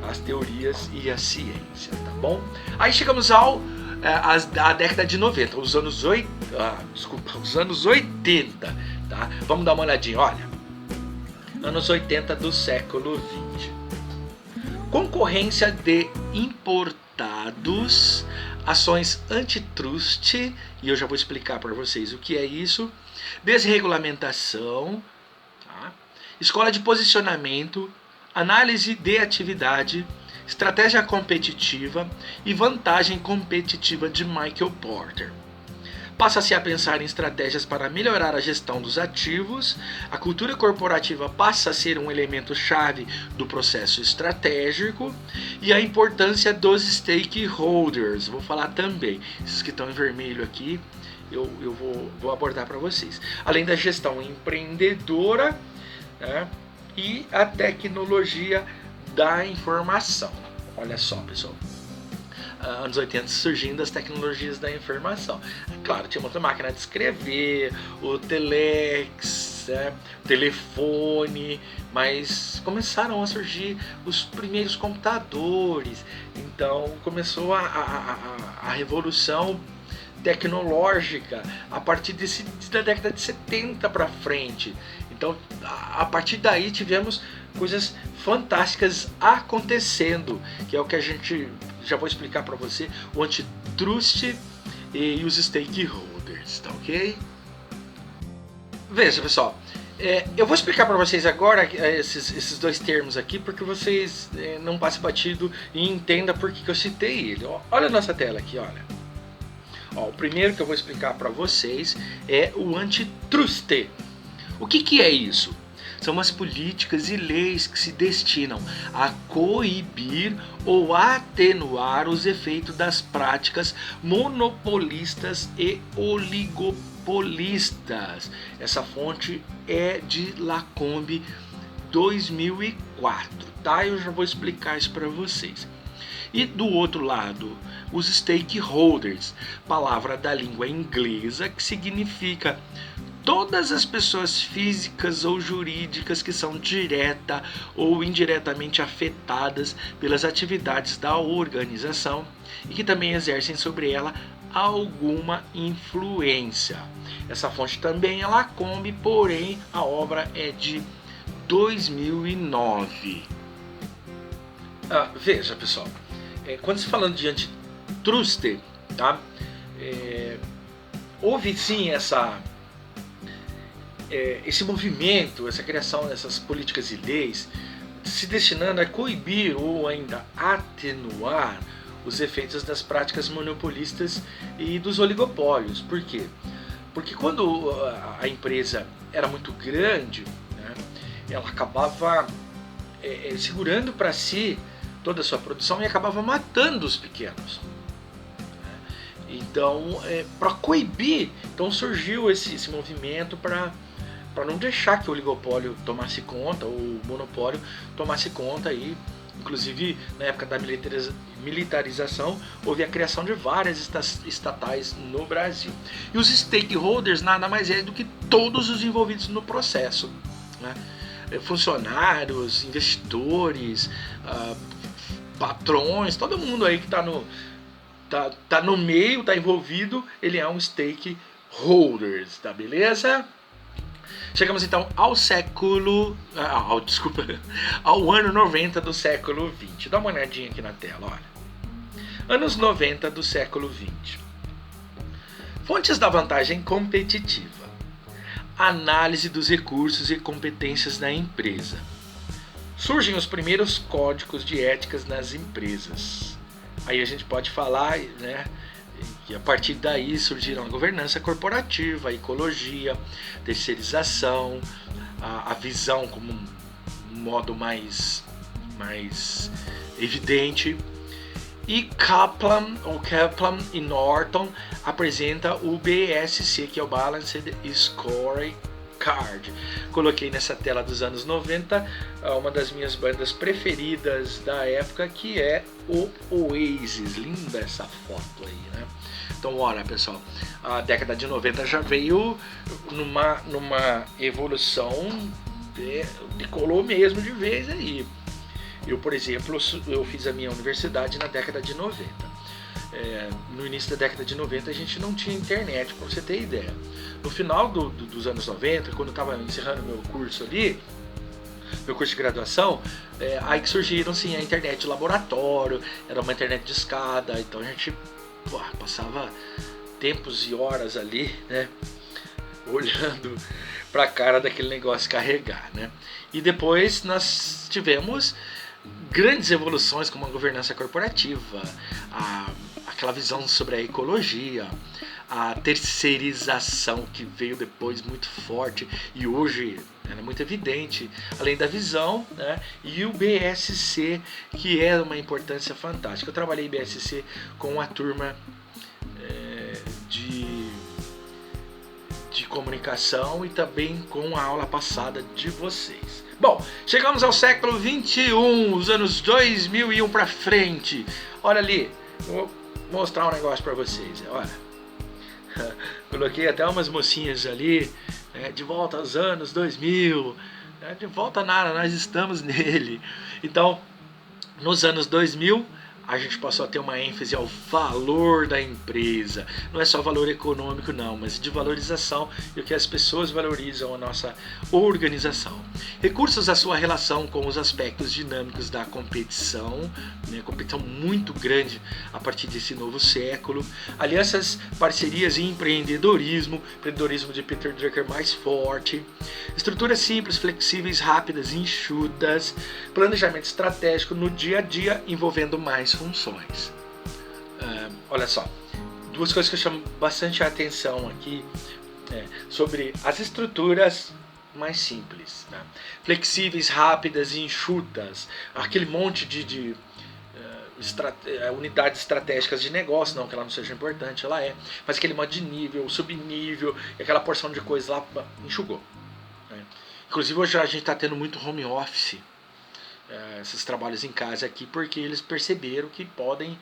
as teorias e a ciência, tá bom? Aí chegamos à década de 90, os anos 80, tá? Vamos dar uma olhadinha, olha. Anos 80 do século 20. Concorrência de importados, ações antitrust, e eu já vou explicar para vocês o que é isso, desregulamentação, tá? escola de posicionamento, análise de atividade, estratégia competitiva e vantagem competitiva de Michael Porter. Passa-se a pensar em estratégias para melhorar a gestão dos ativos, a cultura corporativa passa a ser um elemento-chave do processo estratégico e a importância dos stakeholders. Vou falar também, esses que estão em vermelho aqui, eu vou abordar para vocês. Além da gestão empreendedora, né, e a tecnologia da informação. Olha só, pessoal. Anos 80 surgindo as tecnologias da informação. Claro, tinha outra máquina de escrever, o telex, o telefone, mas começaram a surgir os primeiros computadores. Então começou a revolução tecnológica a partir da década de 70 para frente. Então, a partir daí tivemos coisas fantásticas acontecendo, que é o que a gente já vou explicar para você, o antitrust e os stakeholders, tá ok? Veja, pessoal, eu vou explicar para vocês agora esses dois termos aqui, porque vocês não passem batido e entendam por que eu citei ele. Olha a nossa tela aqui, olha. O primeiro que eu vou explicar para vocês é o antitrust. O que é isso? São as políticas e leis que se destinam a coibir ou atenuar os efeitos das práticas monopolistas e oligopolistas. Essa fonte é de Lacombe 2004, tá? Eu já vou explicar isso para vocês. E do outro lado, os stakeholders, palavra da língua inglesa que significa todas as pessoas físicas ou jurídicas que são direta ou indiretamente afetadas pelas atividades da organização e que também exercem sobre ela alguma influência. Essa fonte também é Lacombe, porém a obra é de 2009. Veja, pessoal, quando se falando de antitrust, tá? Houve sim esse movimento, essa criação dessas políticas e leis se destinando a coibir ou ainda atenuar os efeitos das práticas monopolistas e dos oligopólios. Por quê? Porque quando a empresa era muito grande, né, ela acabava segurando para si toda a sua produção e acabava matando os pequenos. Então, para coibir, então surgiu esse movimento para não deixar que o oligopólio tomasse conta, ou o monopólio tomasse conta. E, inclusive, na época da militarização, houve a criação de várias estatais no Brasil. E os stakeholders nada mais é do que todos os envolvidos no processo, né? Funcionários, investidores, patrões, todo mundo aí que está no meio, está envolvido, ele é um stakeholder, tá beleza? Chegamos então ao ano 90 do século 20. Dá uma olhadinha aqui na tela, olha. Anos 90 do século 20. Fontes da vantagem competitiva. Análise dos recursos e competências da empresa. Surgem os primeiros códigos de éticas nas empresas. Aí a gente pode falar, né, que a partir daí surgiram a governança corporativa, a ecologia, terceirização, a visão como um modo mais evidente. E Kaplan e Norton apresenta o BSC, que é o Balanced Scorecard. Coloquei nessa tela dos anos 90 uma das minhas bandas preferidas da época, que é o Oasis. Linda essa foto aí, né? Então, olha, pessoal, a década de 90 já veio numa evolução, decolou mesmo de vez aí. Eu, por exemplo, eu fiz a minha universidade na década de 90. No início da década de 90 a gente não tinha internet, para você ter ideia. No final dos anos 90, quando eu estava encerrando meu curso ali, meu curso de graduação, aí que surgiram sim a internet de laboratório, era uma internet de escada, então a gente passava tempos e horas ali, né, olhando para a cara daquele negócio carregar, né? E depois nós tivemos grandes evoluções como a governança corporativa, aquela visão sobre a ecologia, a terceirização que veio depois muito forte e hoje é muito evidente, além da visão, né? E o BSC, que é uma importância fantástica. Eu trabalhei em BSC com a turma de comunicação e também com a aula passada de vocês. Bom, chegamos ao século 21, os anos 2001 para frente. Olha ali, vou mostrar um negócio para vocês. Olha, coloquei até umas mocinhas ali, né, de volta aos anos 2000. Né, de volta nada, nós estamos nele. Então, nos anos 2000, a gente passou a ter uma ênfase ao valor da empresa. Não é só valor econômico não, mas de valorização e o que as pessoas valorizam a nossa organização. Recursos à sua relação com os aspectos dinâmicos da competição, né? Competição muito grande a partir desse novo século. Alianças, parcerias e empreendedorismo de Peter Drucker mais forte. Estruturas simples, flexíveis, rápidas, enxutas. Planejamento estratégico no dia a dia envolvendo mais funções. Olha só, duas coisas que eu chamo bastante a atenção aqui sobre as estruturas mais simples, né? Flexíveis, rápidas e enxutas, aquele monte de unidades estratégicas de negócio, não que ela não seja importante, ela é, mas aquele monte de nível, subnível, aquela porção de coisa lá enxugou, né? Inclusive hoje a gente está tendo muito home office, esses trabalhos em casa aqui, porque eles perceberam que podem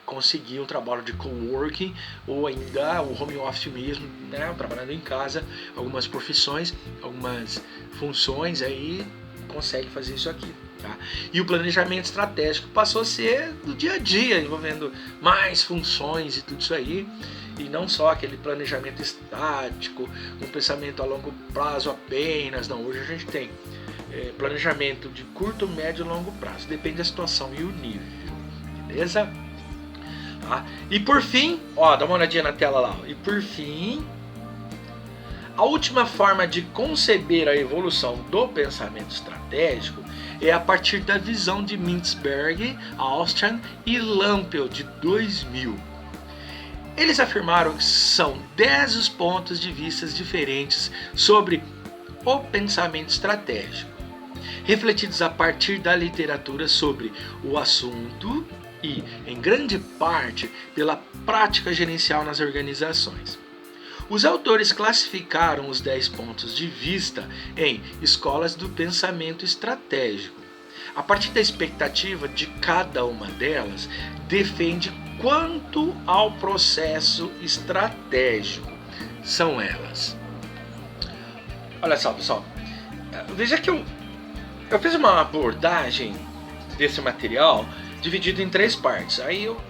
conseguir um trabalho de coworking ou ainda o home office mesmo, né, trabalhando em casa, algumas profissões, algumas funções aí consegue fazer isso aqui, tá? E o planejamento estratégico passou a ser do dia a dia, envolvendo mais funções e tudo isso aí, e não só aquele planejamento estático, um pensamento a longo prazo apenas, não, hoje a gente tem planejamento de curto, médio e longo prazo. Depende da situação e o nível. Beleza? Tá? E por fim, ó, dá uma olhadinha na tela lá. E por fim, a última forma de conceber a evolução do pensamento estratégico é a partir da visão de Mintzberg, Austrian e Lampel de 2000. Eles afirmaram que são 10 os pontos de vista diferentes sobre o pensamento estratégico, refletidos a partir da literatura sobre o assunto e, em grande parte, pela prática gerencial nas organizações. Os autores classificaram os 10 pontos de vista em escolas do pensamento estratégico. A partir da expectativa de cada uma delas, defende quanto ao processo estratégico são elas. Olha só, pessoal, veja que eu fiz uma abordagem desse material dividido em 3 partes. Aí eu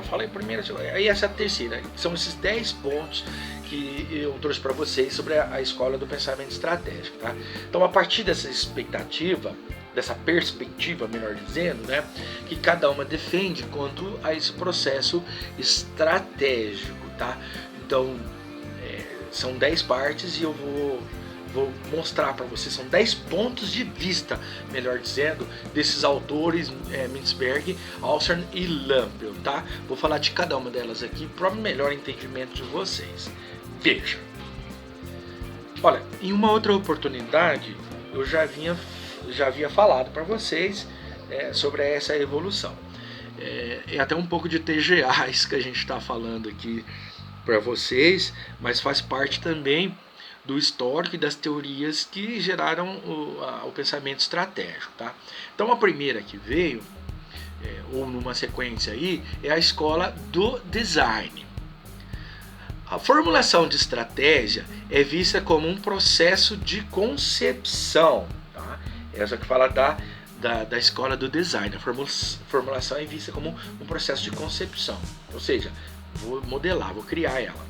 falei primeiro, aí essa é a terceira, são esses 10 pontos que eu trouxe para vocês sobre a escola do pensamento estratégico, tá? Então, a partir dessa expectativa, dessa perspectiva, melhor dizendo, né, que cada uma defende quanto a esse processo estratégico, tá? Então, são 10 partes e eu vou mostrar para vocês, são 10 pontos de vista, melhor dizendo, desses autores, Mintzberg, Austrian e Lampel, tá? Vou falar de cada uma delas aqui para melhor entendimento de vocês. Veja. Olha, em uma outra oportunidade, eu já havia falado para vocês sobre essa evolução. É até um pouco de TGAs que a gente está falando aqui para vocês, mas faz parte também do histórico e das teorias que geraram o pensamento estratégico, tá? Então a primeira que veio, ou numa sequência aí, é a escola do design. A formulação de estratégia é vista como um processo de concepção, tá? Essa que fala da escola do design. A formulação é vista como um processo de concepção, ou seja, vou modelar, vou criar ela.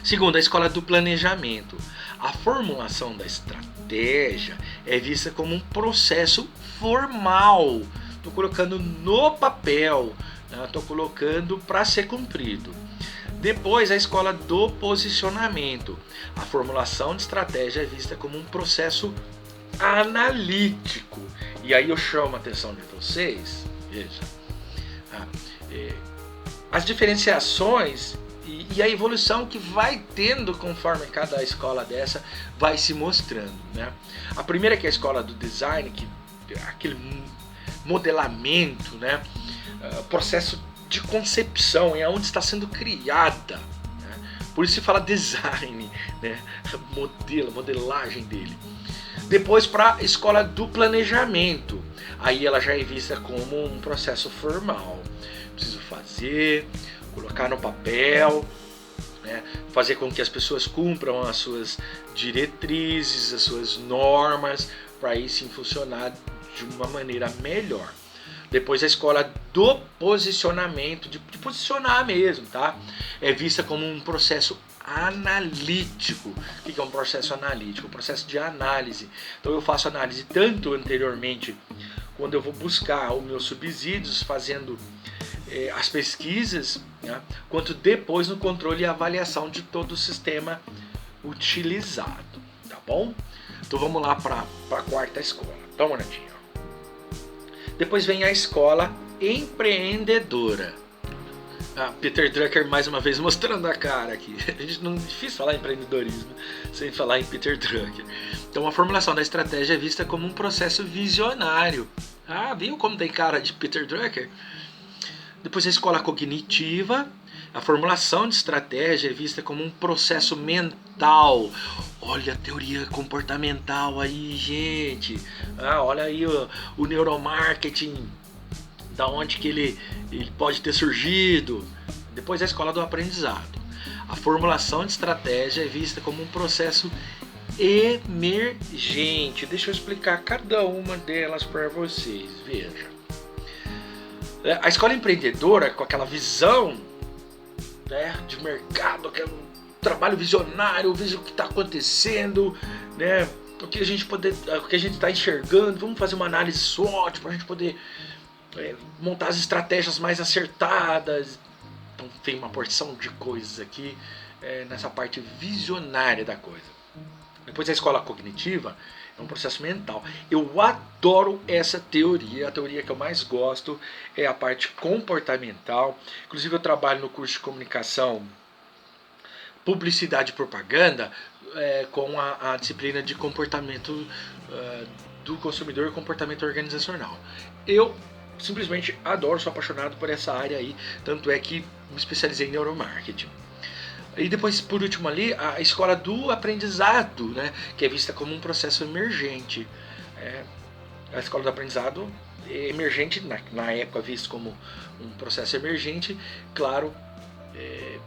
Segundo, a escola do planejamento. A formulação da estratégia é vista como um processo formal. Estou colocando no papel, estou colocando para ser cumprido. Depois, a escola do posicionamento. A formulação de estratégia é vista como um processo analítico. E aí eu chamo a atenção de vocês, veja, as diferenciações e a evolução que vai tendo conforme cada escola dessa vai se mostrando, né? A primeira que é a escola do design, que aquele modelamento, né? Processo de concepção, é onde está sendo criada, né? Por isso se fala design, né? Modelagem dele. Depois para a escola do planejamento, aí ela já é vista como um processo formal. Preciso fazer, colocar no papel, né? Fazer com que as pessoas cumpram as suas diretrizes, as suas normas, para aí sim funcionar de uma maneira melhor. Depois a escola do posicionamento, de posicionar mesmo, tá? É vista como um processo analítico. O que é um processo analítico? Um processo de análise. Então eu faço análise tanto anteriormente, quando eu vou buscar os meus subsídios, fazendo as pesquisas, né? Quanto depois no controle e avaliação de todo o sistema utilizado, tá bom? Então vamos lá para a quarta escola. Dá uma olhadinha. Depois vem a escola empreendedora. Peter Drucker mais uma vez mostrando a cara aqui. A gente não é difícil falar em empreendedorismo sem falar em Peter Drucker. Então a formulação da estratégia é vista como um processo visionário. Viu como tem cara de Peter Drucker? Depois a escola cognitiva. A formulação de estratégia é vista como um processo mental. Olha a teoria comportamental aí, gente. Olha aí o neuromarketing, da onde que ele pode ter surgido. Depois a escola do aprendizado. A formulação de estratégia é vista como um processo emergente. Deixa eu explicar cada uma delas para vocês. Veja. A escola empreendedora, com aquela visão, né, de mercado, aquele trabalho visionário, veja o que está acontecendo, né, o que a gente está enxergando, vamos fazer uma análise SWOT para a gente poder montar as estratégias mais acertadas. Então tem uma porção de coisas aqui nessa parte visionária da coisa. Depois a escola cognitiva é um processo mental. Eu adoro essa teoria. A teoria que eu mais gosto é a parte comportamental. Inclusive eu trabalho no curso de comunicação, publicidade e propaganda com a disciplina de comportamento do consumidor e comportamento organizacional. Eu simplesmente adoro, sou apaixonado por essa área aí, tanto é que me especializei em neuromarketing. E depois, por último ali, a escola do aprendizado, né, que é vista como um processo emergente. A escola do aprendizado emergente, na época visto como um processo emergente, claro,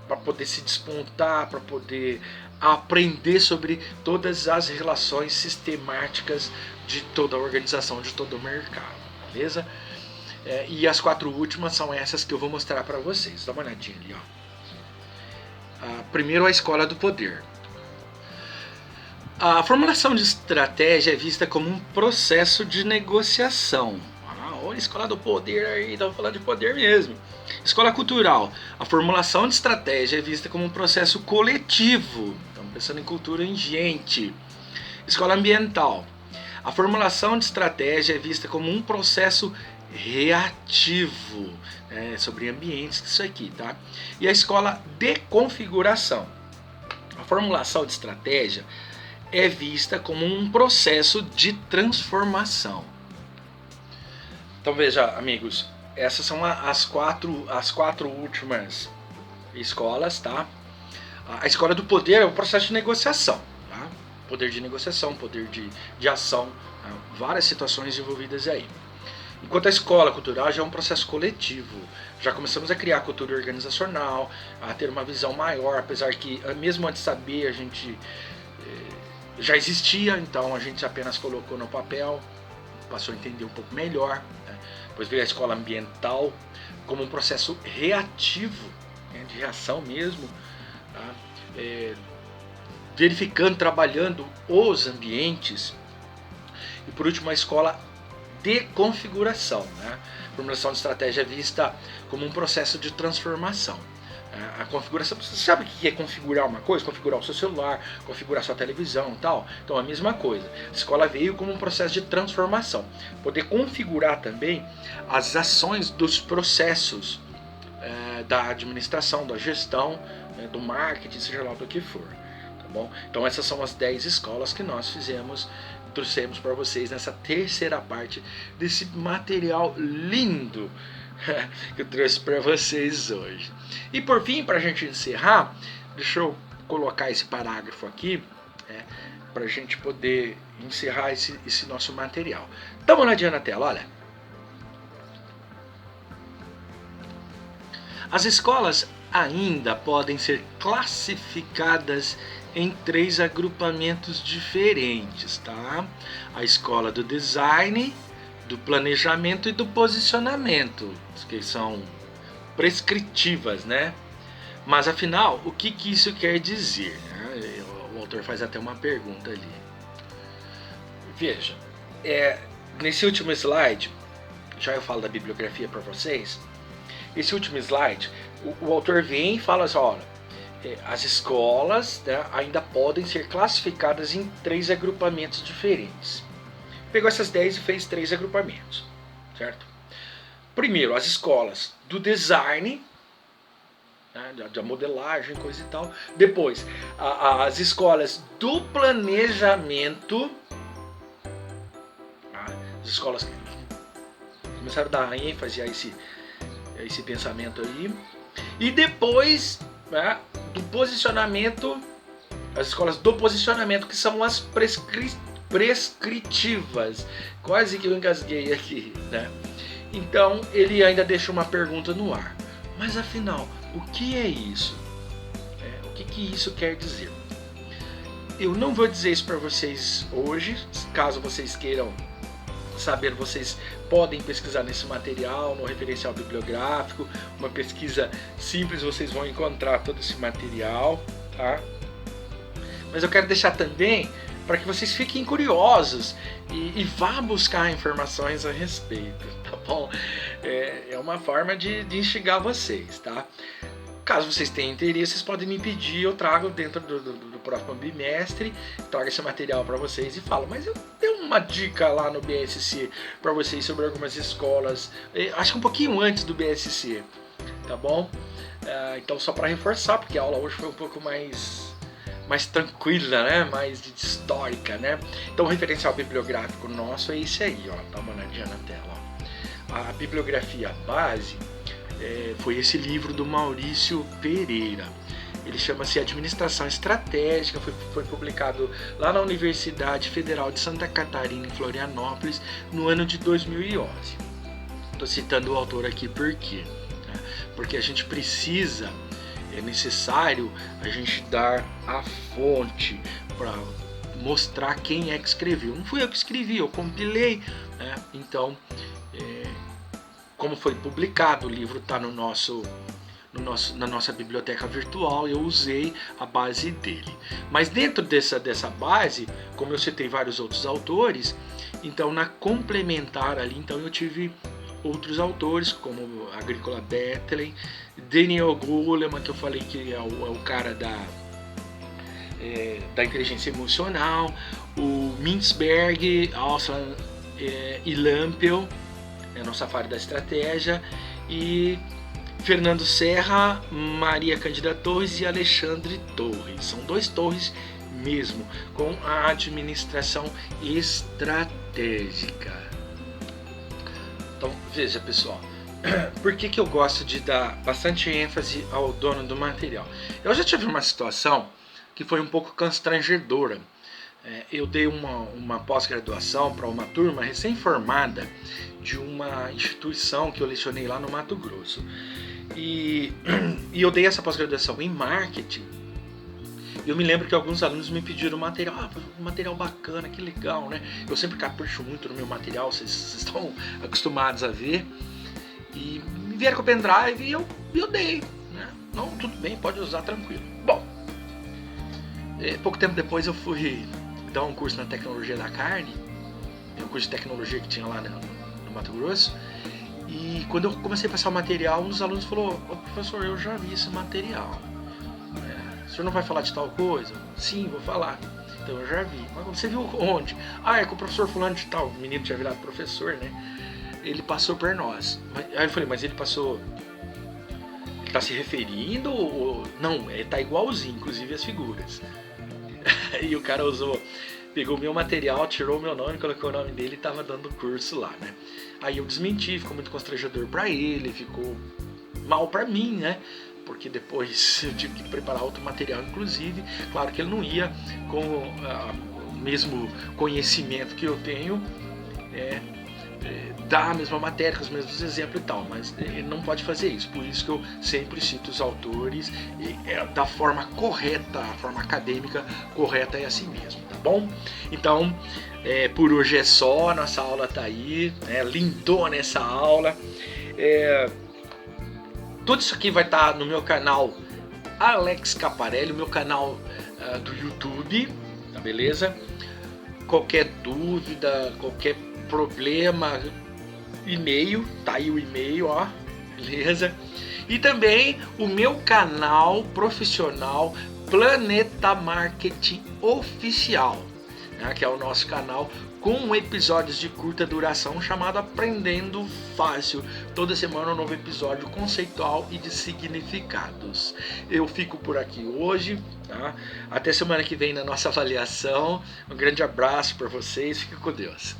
para poder se despontar, para poder aprender sobre todas as relações sistemáticas de toda a organização, de todo o mercado, beleza? E as 4 últimas são essas que eu vou mostrar para vocês. Dá uma olhadinha ali, ó. Primeiro, a escola do poder. A formulação de estratégia é vista como um processo de negociação. Olha a escola do poder aí, estava falando de poder mesmo. Escola cultural. A formulação de estratégia é vista como um processo coletivo. Estamos pensando em cultura em gente. Escola ambiental. A formulação de estratégia é vista como um processo reativo, sobre ambientes, isso aqui, tá? E a escola de configuração. A formulação de estratégia é vista como um processo de transformação. Então veja, amigos, essas são as quatro últimas escolas, tá? A escola do poder é o processo de negociação, tá? Poder de negociação, poder de ação, tá? Várias situações envolvidas aí. Enquanto a escola cultural já é um processo coletivo, já começamos a criar cultura organizacional, a ter uma visão maior, apesar que mesmo antes de saber a gente já existia, então a gente apenas colocou no papel, passou a entender um pouco melhor, né? Depois veio a escola ambiental como um processo reativo, de reação mesmo, tá? Verificando, trabalhando os ambientes. E por último a escola de configuração, né? Formulação de estratégia é vista como um processo de transformação. A configuração, você sabe o que é configurar uma coisa? Configurar o seu celular, configurar sua televisão e tal. Então a mesma coisa. A escola veio como um processo de transformação. Poder configurar também as ações dos processos da administração, da gestão, do marketing, seja lá do que for. Tá bom? Então essas são as 10 escolas que nós trouxemos para vocês nessa terceira parte desse material lindo que eu trouxe para vocês hoje. E por fim, para a gente encerrar, deixa eu colocar esse parágrafo aqui, para a gente poder encerrar esse nosso material. Dá uma olhadinha na tela, olha. As escolas ainda podem ser classificadas em 3 agrupamentos diferentes, tá? A escola do design, do planejamento e do posicionamento, que são prescritivas, né? Mas afinal, o que isso quer dizer? O autor faz até uma pergunta ali. Veja, nesse último slide, já eu falo da bibliografia para vocês. Esse último slide, o autor vem e fala assim, olha, as escolas, né, ainda podem ser classificadas em 3 agrupamentos diferentes. Pegou essas 10 e fez 3 agrupamentos, certo? Primeiro, as escolas do design, né, da modelagem, coisa e tal. Depois, as escolas do planejamento, as escolas que começaram a dar ênfase a esse pensamento aí. E depois, né, do posicionamento, as escolas do posicionamento, que são as prescritivas. Quase que eu engasguei aqui, né? Então ele ainda deixa uma pergunta no ar. Mas afinal, o que é isso? O que isso quer dizer? Eu não vou dizer isso para vocês hoje. Caso vocês queiram saber, vocês podem pesquisar nesse material, no referencial bibliográfico. Uma pesquisa simples, vocês vão encontrar todo esse material, tá? Mas eu quero deixar também para que vocês fiquem curiosos e vá buscar informações a respeito, tá bom? É uma forma de instigar vocês, tá? Caso vocês tenham interesse, vocês podem me pedir, eu trago dentro do próximo bimestre, trago esse material para vocês e falo. Mas eu tenho uma dica lá no BSC para vocês sobre algumas escolas, acho que um pouquinho antes do BSC, tá bom? Então só para reforçar, porque a aula hoje foi um pouco mais tranquila, né? Mais histórica, né? Então o referencial bibliográfico nosso é esse aí, ó. Dá uma olhadinha na tela, ó. A bibliografia base foi esse livro do Maurício Pereira. Ele chama-se Administração Estratégica, foi publicado lá na Universidade Federal de Santa Catarina, em Florianópolis, no ano de 2011. Estou citando o autor aqui por quê? Porque a gente precisa, é necessário a gente dar a fonte para mostrar quem é que escreveu. Não fui eu que escrevi, eu compilei, né? Então, como foi publicado, o livro está na nossa biblioteca virtual, eu usei a base dele. Mas dentro dessa base, como eu citei vários outros autores, então na complementar ali, então eu tive outros autores, como Agricola Bethlen, Daniel Goleman, que eu falei que é o cara da inteligência emocional, o Mintzberg, Auslan e Lampel, no Safari da Estratégia, e Fernando Serra, Maria Cândida Torres e Alexandre Torres. São 2 Torres mesmo, com a administração estratégica. Então, veja, pessoal, por que eu gosto de dar bastante ênfase ao dono do material? Eu já tive uma situação que foi um pouco constrangedora. Eu dei uma pós-graduação para uma turma recém-formada de uma instituição que eu lecionei lá no Mato Grosso. E eu dei essa pós-graduação em marketing. E eu me lembro que alguns alunos me pediram material, um material bacana, que legal, né? Eu sempre capricho muito no meu material, vocês estão acostumados a ver. E me vieram com o pendrive e eu dei, né? Não, tudo bem, pode usar tranquilo. Bom, pouco tempo depois eu fui dar um curso na tecnologia da carne, um curso de tecnologia que tinha lá no Mato Grosso, E quando eu comecei a passar o material, os alunos falaram: "Ô, professor, eu já vi esse material. O senhor não vai falar de tal coisa?" "Sim, vou falar." "Então eu já vi." "Mas você viu onde?" "Ah, é com o professor fulano de tal." O menino tinha virado professor, né? "Ele passou por nós." Aí eu falei: "Mas ele passou... Ele tá se referindo ou..." "Não, tá igualzinho, inclusive as figuras." E o cara pegou meu material, tirou o meu nome, colocou o nome dele e tava dando curso lá, né? Aí eu desmenti, ficou muito constrangedor pra ele, ficou mal pra mim, né? Porque depois eu tive que preparar outro material, inclusive. Claro que ele não ia com o mesmo conhecimento que eu tenho, é, dar a mesma matéria, com os mesmos exemplos e tal, mas ele não pode fazer isso. Por isso que eu sempre cito os autores da forma correta, a forma acadêmica correta é assim mesmo, tá bom? Então, por hoje é só, nossa aula tá aí, lindona essa aula. Tudo isso aqui vai estar no meu canal Alex Caparelli, o meu canal do YouTube, tá beleza? Qualquer dúvida, qualquer problema, e-mail, tá aí o e-mail, ó, beleza? E também o meu canal profissional Planeta Marketing Oficial, né, que é o nosso canal com episódios de curta duração chamado Aprendendo Fácil. Toda semana um novo episódio conceitual e de significados. Eu fico por aqui hoje, tá? Até semana que vem na nossa avaliação. Um grande abraço para vocês, fique com Deus.